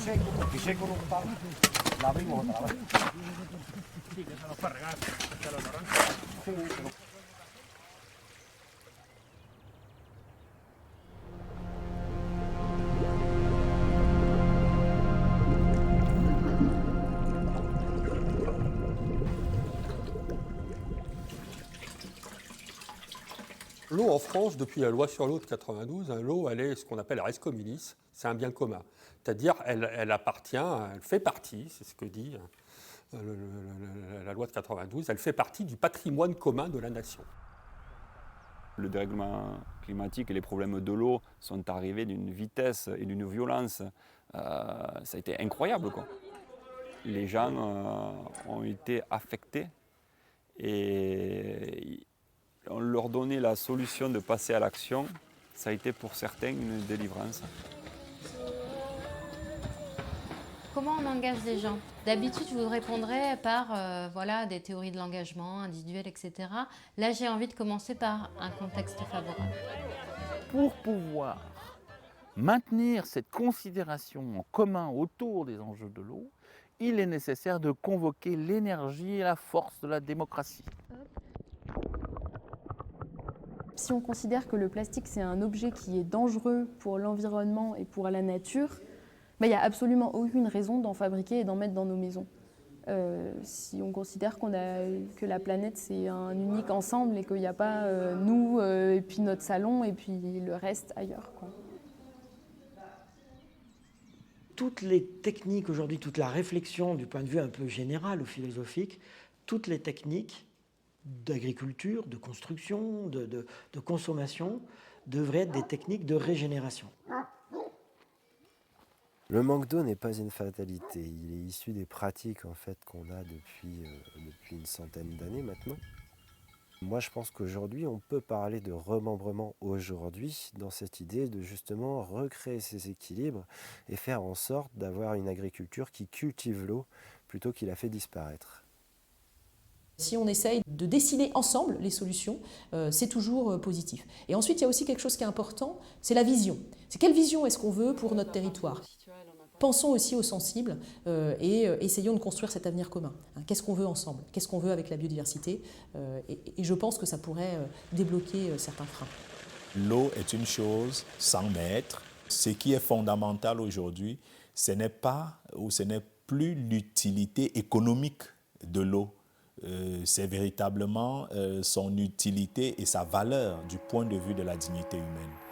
Ti seguono un po', la prima volta. Sì, che sono qua ragazzi, perché allora. L'eau en France, depuis la loi sur l'eau de 92, l'eau, elle est ce qu'on appelle res communis, c'est un bien commun. C'est-à-dire, elle appartient, elle fait partie, c'est ce que dit la loi de 92, elle fait partie du patrimoine commun de la nation. Le dérèglement climatique et les problèmes de l'eau sont arrivés d'une vitesse et d'une violence, ça a été incroyable, quoi. Les gens ont été affectés et on leur donnait la solution de passer à l'action. Ça a été pour certains une délivrance. Comment on engage les gens? D'habitude, je vous répondrais par voilà, des théories de l'engagement individuel, etc. Là, j'ai envie de commencer par un contexte favorable. Pour pouvoir maintenir cette considération en commun autour des enjeux de l'eau, il est nécessaire de convoquer l'énergie et la force de la démocratie. Si on considère que le plastique c'est un objet qui est dangereux pour l'environnement et pour la nature, il n'y a absolument aucune raison d'en fabriquer et d'en mettre dans nos maisons. Si on considère que la planète c'est un unique ensemble et qu'il n'y a pas nous et puis notre salon et puis le reste ailleurs, quoi. Toutes les techniques aujourd'hui, toute la réflexion du point de vue un peu général ou philosophique, toutes les techniques d'agriculture, de construction, de consommation devraient être des techniques de régénération. Le manque d'eau n'est pas une fatalité, il est issu des pratiques en fait, qu'on a depuis une centaine d'années maintenant. Moi je pense qu'aujourd'hui on peut parler de remembrement aujourd'hui dans cette idée de justement recréer ces équilibres et faire en sorte d'avoir une agriculture qui cultive l'eau plutôt qu'il la fait disparaître. Si on essaye de dessiner ensemble les solutions, c'est toujours positif. Et ensuite, il y a aussi quelque chose qui est important, c'est la vision. C'est quelle vision est-ce qu'on veut pour notre territoire ? Pensons aussi aux sensibles et essayons de construire cet avenir commun. Qu'est-ce qu'on veut ensemble ? Qu'est-ce qu'on veut avec la biodiversité ? Et je pense que ça pourrait débloquer certains freins. L'eau est une chose sans maître. Ce qui est fondamental aujourd'hui, ce n'est pas ou ce n'est plus l'utilité économique de l'eau. C'est véritablement son utilité et sa valeur du point de vue de la dignité humaine.